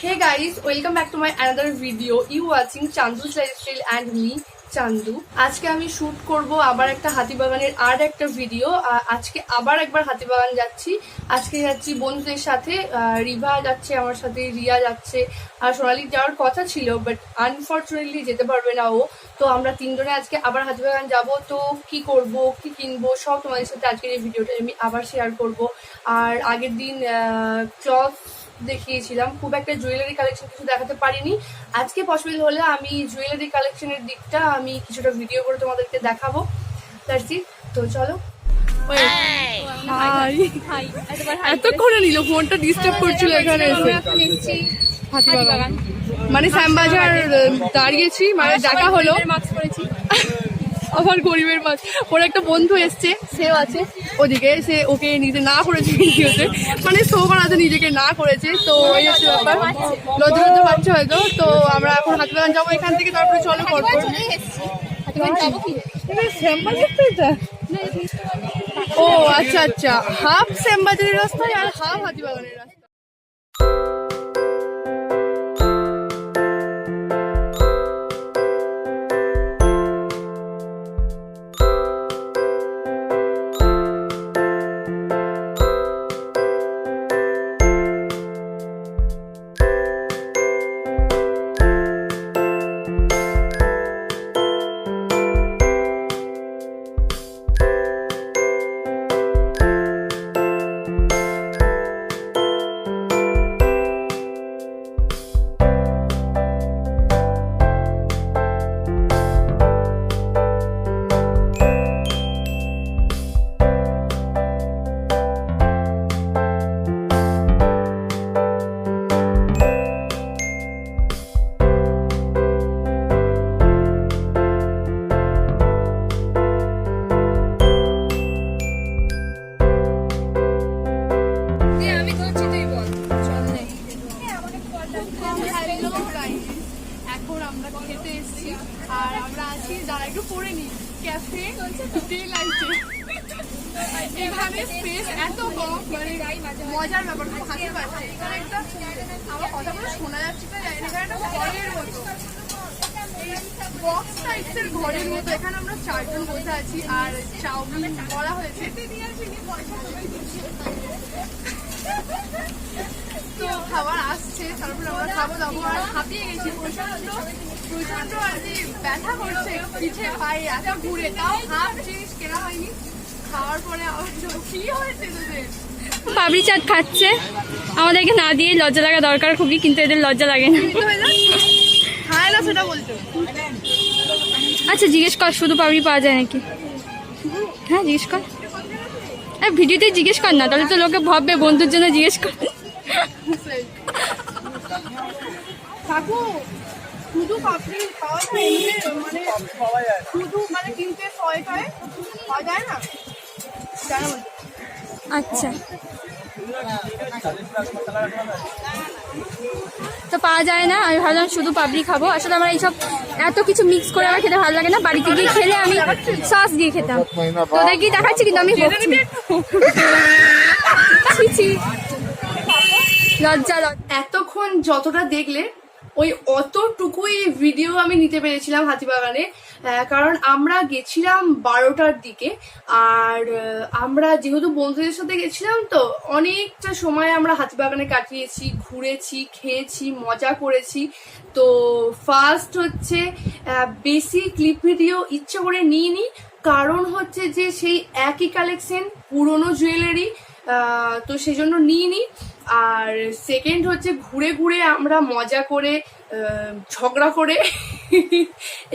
Hey guys, welcome back to my another video. You watching Chandu's Lifestyle and me, চান্দু। আজকে আমি shoot করব আবার একটা হাতিবাগানের আর একটা ভিডিও। আজকে আবার একবার হাতিবাগান যাচ্ছি। আজকে যাচ্ছি বন্ধুদের সাথে, রিভা যাচ্ছে আমার সাথে, রিয়া যাচ্ছে, আর সোনালি যাওয়ার কথা ছিল বাট আনফর্চুনেটলি যেতে পারবে না ও। তো আমরা তিনজনে আজকে আবার হাতিবাগান যাব। তো কি করব, কি কিনবো, সব তোমাদের সাথে আজকের এই ভিডিওটা আমি আবার শেয়ার করব। আর আগের দিন ক্লথ দেখিয়েছিলাম, খুব একটা জুয়েলারি কালেকশন কিছু দেখাতে পারিনি। আজকে পসিবল হলে আমি জুয়েলারি কালেকশনের দিকটা আমি কিছুটা ভিডিও করে তোমাদেরকে দেখাবো। তো চলো। এতক্ষণে নিল, ফোনটা ডিস্টার্ব করছিল এখানে এসে। হাতিবাগান মানে শ্যামবাজার দাঁড়িয়েছি, মানে দেখা হলো। আবার গরিবের মাছ। ওর একটা বন্ধু এসছে, সেও আছে ওদিকে, সে ওকে নিজে না করেছে ভিডিওতে, মানে শো করাতে নিজেকে না করেছে। তো এই হচ্ছে ব্যাপার, লজ্জা লজ্জা পাচ্ছে হয়তো। তো আমরা এখন হাতিবাগান যাবো এখান থেকে, তারপরে চলো করবো। ও আচ্ছা আচ্ছা, হাফ শ্যামবাজারের রাস্তায় আর হাফ হাতিবাগানের রাস্তা। এখন আমরা খেতে এসেছি আর আমরা আছি, যারা একটু পরে নি, ক্যাফে ডেলাইটে। এখানে স্পেস এত কম, মানে মজার ব্যাপার, খুব হাসি পাচ্ছে। এখানে একটা আমার কথা বলে শোনা যাচ্ছে তো, এখানে একটা ঘরের মতো, বক্স টাইপসের ঘরের মতো। এখানে আমরা চারজন বসে আছি আর চাউমিন করা হয়েছে। তো খাবার আসছে, তারপরে আমরা খাবো দাবো। আর হাঁপিয়ে গেছি প্রচন্ড প্রচন্ড, আর কি ব্যথা করছে পিঠে পায়ে, এত ঘুরে, তাও হাফ জিনিস কেনা হয়নি। খাওয়ার পরে আবার কি হয়েছে তোদের? পাবড়ি চাট খাচ্ছে, আমাদেরকে না দিয়ে লজ্জা লাগা দরকার খুবই, কিন্তু এদের লজ্জা লাগে না। খায় না সেটা বলছো? আচ্ছা জিজ্ঞেস কর, শুধু পাবড়ি পাওয়া যায় নাকি? হ্যাঁ জিজ্ঞেস কর, ভিডিওতে জিজ্ঞেস কর না, তাহলে তো লোকে ভাববে বন্ধুর জন্য জিজ্ঞেস কর। কাকু শুধু পাপড়ি পাওয়া যায়, মানে শুধু মানে কিনতে পাওয়া যায় না? আচ্ছা তো পাওয়া যায় না, আমি ভাবলাম শুধু পাপড়ি খাবো। আসলে আমার এইসব এত কিছু মিক্স করে আমার খেতে ভালো লাগে না, বাড়িতে গিয়ে খেলে আমি সস দিয়ে খেতাম। তোদের কি দেখাচ্ছি, কিন্তু আমি লজ্জা। এতক্ষণ যতটা দেখলে ওই অতটুকুই ভিডিও আমি নিতে পেরেছিলাম হাতিবাগানে, কারণ আমরা গেছিলাম 12টার দিকে। আর আমরা যেহেতু বন্ধুদের সাথে গেছিলাম, তো অনেকটা সময় আমরা হাতিবাগানে কাটিয়েছি, ঘুরেছি, খেয়েছি, মজা করেছি। তো ফার্স্ট হচ্ছে বেশি ক্লিপ ভিডিও ইচ্ছে করে নিইনি, কারণ হচ্ছে যে সেই একই কালেকশন, পুরনো জুয়েলারি, তো সেই জন্য নিইনি। আর সেকেন্ড হচ্ছে ঘুরে ঘুরে আমরা মজা করে, ঝগড়া করে,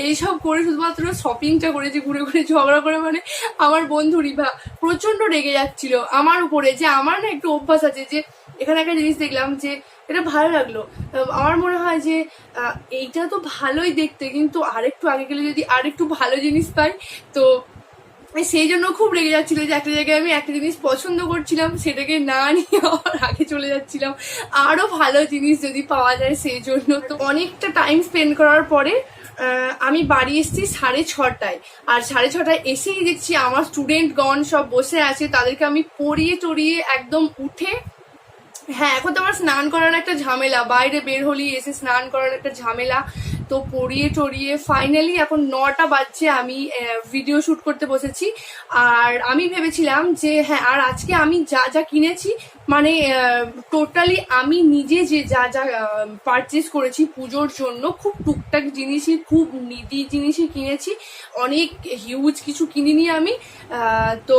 এইসব করে শুধুমাত্র শপিংটা করেছি ঘুরে ঘুরে ঝগড়া করে। মানে আমার বন্ধু রিভা প্রচন্ড রেগে যাচ্ছিল আমার উপরে, যে আমার না একটু অভ্যাস আছে যে এখানে একটা জিনিস দেখলাম যে এটা ভালো লাগলো, আমার মনে হয় যে এইটা তো ভালোই দেখতে, কিন্তু আরেকটু আগে গেলে যদি আরেকটু ভালো জিনিস পাই। তো সেই জন্য খুব রেগে যাচ্ছিল যে একটা জায়গায় আমি একটা জিনিস পছন্দ করছিলাম, সেটাকে না নিয়ে আবার আগে চলে যাচ্ছিলাম আরো ভালো জিনিস যদি পাওয়া যায় সেই জন্য। তো অনেকটা টাইম স্পেন্ড করার পরে আমি বাড়ি এসেছি 6:30টায়, আর 6:30টায় এসেই দেখছি আমার স্টুডেন্টগণ সব বসে আছে, তাদেরকে আমি পড়িয়ে টড়িয়ে একদম উঠে হ্যাঁ, এখন তো আমার স্নান করার একটা ঝামেলা, বাইরে বের হলেই এসে স্নান করার একটা ঝামেলা। তো পরিয়ে টরিয়ে ফাইনালি এখন 9টা বাজছে, আমি ভিডিও শুট করতে বসেছি। আর আমি ভেবেছিলাম যে হ্যাঁ, আর আজকে আমি যা যা কিনেছি মানে টোটালি আমি নিজে যে যা যা পারচেস করেছি পুজোর জন্য, খুব টুকটাক জিনিসই, খুব নিডি জিনিসই কিনেছি, অনেক হিউজ কিছু কিনিনি আমি। তো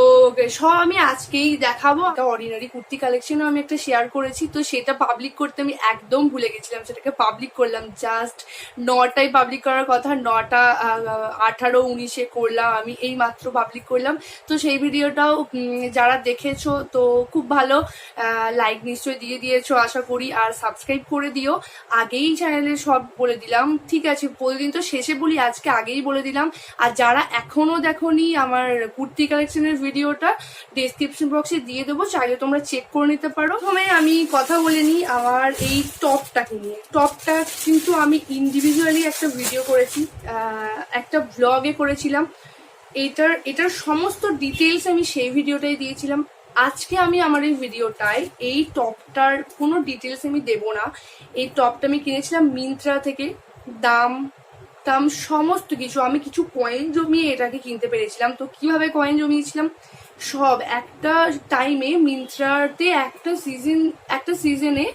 সব আমি আজকেই দেখাবো। একটা অর্ডিনারি কুর্তি কালেকশনও আমি একটা শেয়ার করেছি, তো সেটা পাবলিক করতে আমি একদম ভুলে গেছিলাম, সেটাকে পাবলিক করলাম জাস্ট 9টায় পাবলিক করার কথা, 9টা 18, 19-এ করলাম আমি, এই মাত্র পাবলিক করলাম। তো সেই ভিডিওটাও যারা দেখেছো তো খুব ভালো, লাইক নিশ্চয়ই দিয়ে দিয়েছো আশা করি, আর সাবস্ক্রাইব করে দিও। আগেই চ্যানেলে সব বলে দিলাম, ঠিক আছে, প্রতিদিন তো শেষে বলি, আজকে আগেই বলে দিলাম। আর যারা এখনো দেখোনি আমার কুর্তি কালেকশনের ভিডিওটা ডেসক্রিপশন বক্সে দিয়ে দেবো, চাইলে তোমরা চেক করে নিতে পারো। প্রথমে আমি কথা বলে নিই আমার এই টপটাকে নিয়ে। টপটা কিন্তু আমি ইন্ডিভিজুয়ালি একটা ভিডিও করেছি, একটা ব্লগে করেছিলাম। এটার সমস্ত ডিটেলস আমি সেই ভিডিওটাই দিয়েছিলাম। আজকে আমি আমার এই ভিডিওটায় এই টপটার কোনো ডিটেলস আমি দেব না। এই টপটা আমি কিনেছিলাম মিন্ত্রা থেকে। দাম টাম সমস্ত কিছু, আমি কিছু কয়েন জমিয়ে এটাকে কিনতে পেরেছিলাম। তো কিভাবে কয়েন জমিয়েছিলাম, সব একটা টাইমে মিন্ত্রাতে একটা সিজনে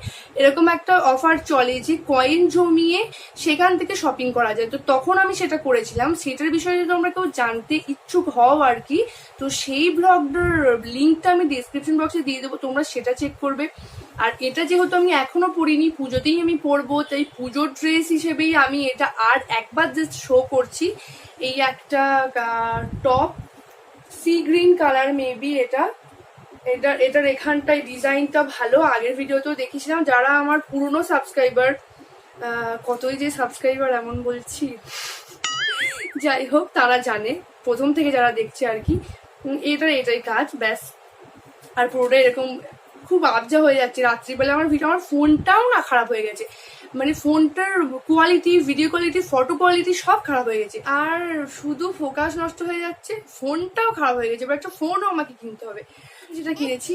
এরকম একটা অফার চলে যে কয়েন জমিয়ে সেখান থেকে শপিং করা যায়। তো তখন আমি সেটা করেছিলাম, সেটার বিষয়ে যদি তোমরা কেউ জানতে ইচ্ছুক হও আর কি, তো সেই ব্লগটার লিঙ্কটা আমি ডিসক্রিপশন বক্সে দিয়ে দেবো, তোমরা সেটা চেক করবে। আর এটা যেহেতু আমি এখনো পরিনি, পুজোতেই আমি পরবো, তাই পুজোর ড্রেস হিসেবেই আমি এটা আর একবার জাস্ট শো করছি। এই একটা top, sea green colour maybe এটার এখানটায় ডিজাইনটা ভালো, আগের ভিডিওতেও দেখেছিলাম। যারা আমার পুরনো সাবস্ক্রাইবার, কতই যে সাবস্ক্রাইবার এমন বলছি, যাই হোক তারা জানে, প্রথম থেকে যারা দেখছে আর কি, এটাই কাজ ব্যাস। আর পুরোটা এরকম খুব আবজা হয়ে যাচ্ছে রাত্রিবেলা। আমার ফোনটাও না খারাপ হয়ে গেছে, মানে ফোনটার quality, video quality, photo quality সব খারাপ হয়ে গেছে। আর শুধু ফোকাস নষ্ট হয়ে যাচ্ছে, ফোনটাও খারাপ হয়ে গেছে। এবার একটা ফোনও আমাকে কিনতে হবে। যেটা কিনেছি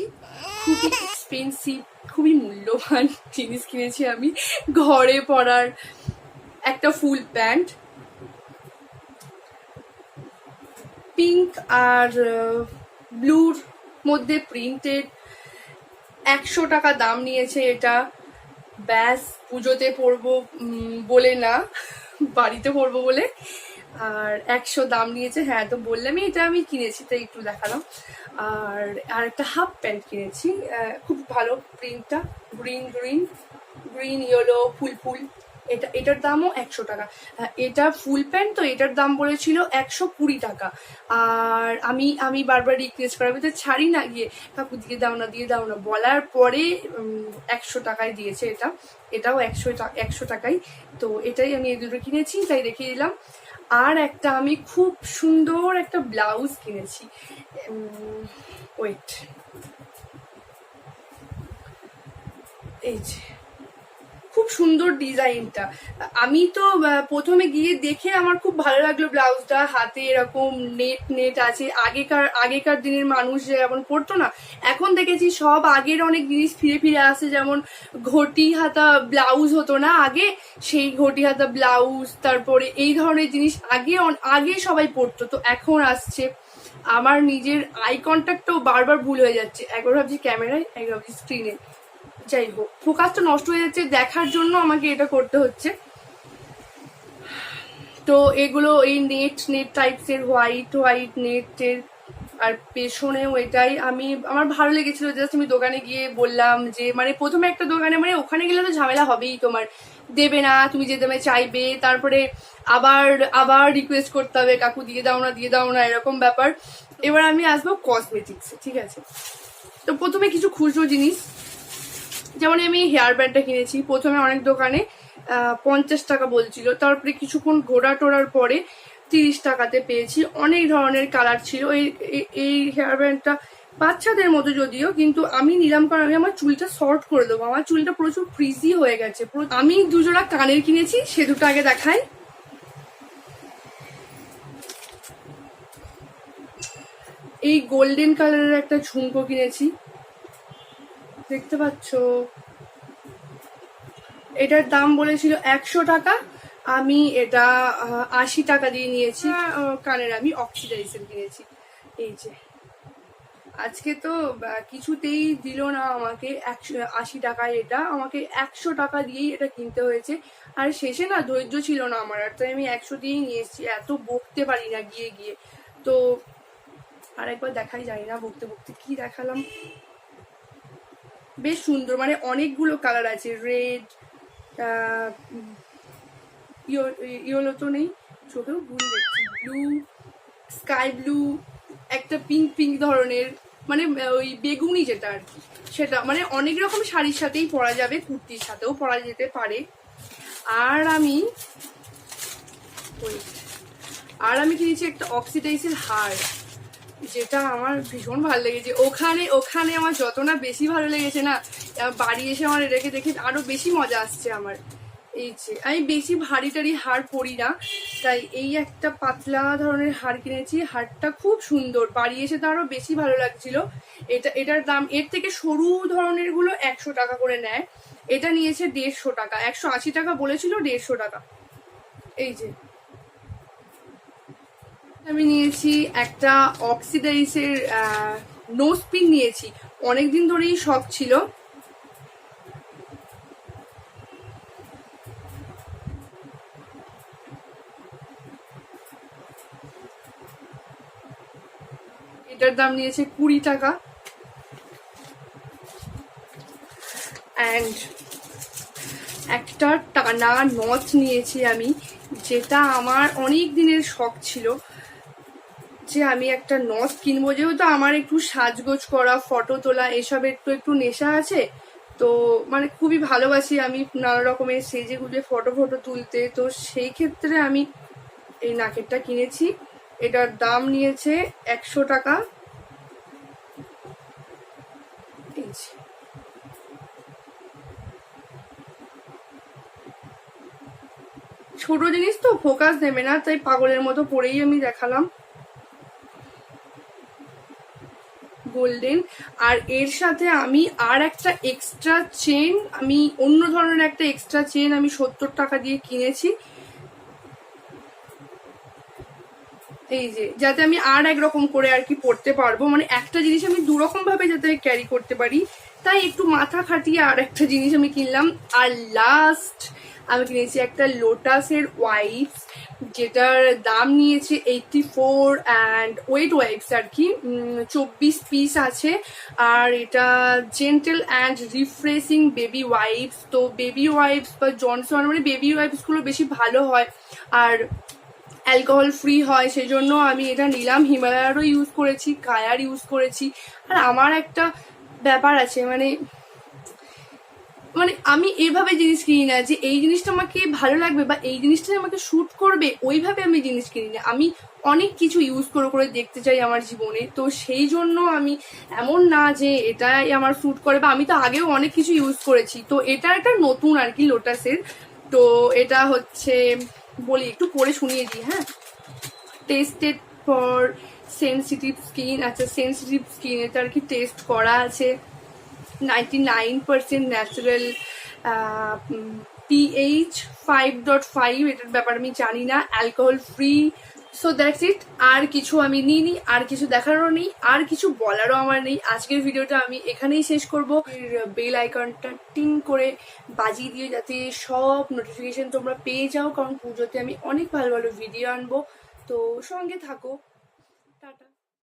খুবই এক্সপেন্সিভ, খুবই মূল্যবান জিনিস কিনেছি আমি। ঘরে পরার একটা ফুল প্যান্ট, পিঙ্ক আর ব্লুর মধ্যে প্রিন্টেড, 100 টাকা দাম নিয়েছে এটা। ব্যাস, পুজোতে পরবো বলে না, বাড়িতে পরবো বলে। আর 100 দাম নিয়েছে, হ্যাঁ তো বললামই এটা আমি কিনেছি, তাই একটু দেখালাম। আর একটা হাফ প্যান্ট কিনেছি, খুব ভালো প্রিন্টটা, গ্রিন ইয়েলো ফুল। এটার দামও 100 টাকা। এটা ফুল প্যান্ট, তো এটার দাম বলেছিল 120 টাকা। আর আমি বারবার রিকোয়েস্ট করার ভিতরে ছাড়ি না গিয়ে, কাকু দিয়ে দাও না বলার পরে 100 টাকায় দিয়েছে। এটাও 100 টাকাই। তো এটাই আমি এই দুটো কিনেছি, তাই রেখে দিলাম। আর একটা আমি খুব সুন্দর একটা ব্লাউজ কিনেছি, ওয়েট, এই যে খুব সুন্দর ডিজাইনটা। আমি তো প্রথমে গিয়ে দেখে আমার খুব ভালো লাগলো ব্লাউজটা, হাতে এরকম নেট আছে। আগেকার দিনের মানুষ যেমন পরতো না, এখন দেখেছি সব আগের অনেক জিনিস ফিরে আসে। যেমন ঘটি হাতা ব্লাউজ হতো না আগে, সেই ঘটি হাতা ব্লাউজ, তারপরে এই ধরনের জিনিস আগে সবাই পরতো, তো এখন আসছে। আমার নিজের আই কন্ট্যাক্টটাও বারবার ভুল হয়ে যাচ্ছে, একবার ভাবছি ক্যামেরায়, একবার ভাবছি স্ক্রিনে। যাই হোক, ফোকাসটা নষ্ট হয়ে যাচ্ছে, দেখার জন্য আমাকে এটা করতে হচ্ছে। তো এগুলো এই নেট টাইপসের হোয়াইট নেটের, আর পেছনেও এটাই। আমার ভালো লেগেছিল, জাস্ট আমি দোকানে গিয়ে বললাম যে, মানে প্রথমে একটা দোকানে, মানে ওখানে গেলে তো ঝামেলা হবেই, তোমার দেবে না, তুমি যে দামে চাইবে, তারপরে আবার রিকোয়েস্ট করতে হবে, কাকু দিয়ে দাও না এরকম ব্যাপার। এবার আমি আসবো কসমেটিক্সে, ঠিক আছে। তো প্রথমে কিছু খুচরো জিনিস, যেমন আমি হেয়ার ব্যান্ডটা কিনেছি। প্রথমে অনেক দোকানে 50 টাকা বলছিল, তারপরে কিছুক্ষণ ঘোরা টোরার পরে 30 টাকাতে পেয়েছি। অনেক ধরনের কালার ছিল। এই হেয়ার ব্যান্ডটা বাচ্চাদের মতো যদিও, কিন্তু আমি নিলাম কারণ আমি আমার চুলটা শর্ট করে দেবো, আমার চুলটা প্রচুর ফ্রিজি হয়ে গেছে। আমি দুজোড়া কানের কিনেছি, সে দুটো আগে দেখাই। এই গোল্ডেন কালারের একটা ঝুমকো কিনেছি, দেখতে পাচ্ছ, এটার দাম বলেছিল 100 টাকা, আমি এটা 80 টাকা দিয়ে নিয়েছি। কানের আমি অক্সিডাইজার কিনেছি। এই যে আজকে তো কিছুতেই দিল না আমাকে 80 টাকায়, এটা আমাকে 100 টাকা দিয়েই এটা কিনতে হয়েছে। আর শেষে না ধৈর্য ছিল না আমার, আর তাই আমি 100 দিয়েই নিয়ে এসেছি। এত বকতে পারি না গিয়ে গিয়ে। তো আর একবার দেখাই, জানি না বকতে বকতে কি দেখালাম। বেশ সুন্দর, মানে অনেকগুলো কালার আছে, রেড, ইয়েলো তো নেই, চোখেও ভুল দেখছি, ব্লু, স্কাই ব্লু, একটা পিঙ্ক পিঙ্ক ধরনের, মানে ওই বেগুনি যেটা আর কি, সেটা মানে অনেক রকম শাড়ির সাথেই পরা যাবে, কুর্তির সাথেও পরা যেতে পারে। আর আমি কিনেছি একটা অক্সিডাইজের হার, যেটা আমার ভীষণ ভালো লেগেছে। ওখানে আমার যত না বেশি ভালো লেগেছে না, বাড়ি এসে আমার এটাকে দেখে আরো বেশি মজা আসছে আমার। এই যে আমি বেশি ভারী টারি হার পরি না, তাই এই একটা পাতলা ধরনের হার কিনেছি। হারটা খুব সুন্দর, বাড়ি এসে তো আরো বেশি ভালো লাগছিল। এটার দাম, এর থেকে সরু ধরনের গুলো 100 টাকা করে নেয়, এটা নিয়েছে 150 টাকা। 180 টাকা বলেছিল, 150 টাকা। এই যে আমি নিয়েছি একটা অক্সিডাইজের নোজ পিন নিয়েছি, অনেকদিন ধরেই শখ ছিল। এটার দাম নিয়েছে 20 টাকা। অ্যান্ড একটা টানা নথ নিয়েছি আমি, যেটা আমার অনেক দিনের শখ ছিল যে আমি একটা নথ কিনবো। যেহেতু আমার একটু সাজগোজ করা, ফটো তোলা এসবের তো একটু নেশা আছে, তো মানে খুবই ভালোবাসি আমি নানা রকমের সেজে গুজে ফটো তুলতে। তো সেই ক্ষেত্রে আমি এই নাকেরটা কিনেছি। এটার দাম নিয়েছে 100 টাকা। ছোট জিনিস তো ফোকাস নেবে না, তাই পাগলের মতো পরেই আমি দেখালাম। গোল্ডেন। আর এর সাথে আমি আর একটা এক্সট্রা চেন, আমি অন্য ধরনের একটা এক্সট্রা চেন আমি 70 টাকা দিয়ে কিনেছি। এই যে যাতে আমি আর একরকম করে আর কি পড়তে পারবো, মানে একটা জিনিস আমি দুরকম ভাবে যাতে ক্যারি করতে পারি, তাই একটু মাথা খাটিয়ে আর একটা জিনিস আমি কিনলাম। আর লাস্ট আমি কিনেছি একটা লোটাসের ওয়াইপস, যেটার দাম নিয়েছে 84, অ্যান্ড ওয়েট ওয়াইপস আর কি 24 পিস আছে। আর এটা gentle and refreshing baby wipes. তো বেবি ওয়াইপস বা জনসন, মানে বেবি ওয়াইপসগুলো বেশি ভালো হয় আর অ্যালকোহল ফ্রি হয়, সেই জন্য আমি এটা নিলাম। হিমালয়ারও ইউজ করেছি, কায়ার ইউজ করেছি। আর আমার একটা ব্যাপার আছে, মানে আমি এইভাবে জিনিস কিনি না যে এই জিনিসটা আমাকে ভালো লাগবে বা এই জিনিসটা আমাকে শ্যুট করবে, ওইভাবে আমি জিনিস কিনি না। আমি অনেক কিছু ইউজ করে দেখতে চাই আমার জীবনে, তো সেই জন্য আমি এমন না যে এটাই আমার শ্যুট করে, বা আমি তো আগেও অনেক কিছু ইউজ করেছি। তো এটা একটা নতুন আর কি লোটাসের। তো এটা হচ্ছে, বলি একটু পরে শুনিয়ে দিই। হ্যাঁ, টেস্টেড ফর সেন্সিটিভ স্কিন। আচ্ছা, সেন্সিটিভ স্কিন এটা আর কি টেস্ট করা আছে। 99% ন্যাচারাল, pH 5.5, এটার ব্যাপার আমি জানি না, alcohol free. So that's it. আর কিছু আমি নিইনি, আর কিছু দেখারও নেই, আর কিছু বলারও আমার নেই। আজকের ভিডিওটা আমি এখানেই শেষ করবো। বেল আইকনটা টিং করে বাজিয়ে দিয়ে যাতে সব নোটিফিকেশন তোমরা পেয়ে যাও, কারণ পুজোতে আমি অনেক ভালো ভালো ভিডিও আনবো। তো সঙ্গে থাকো।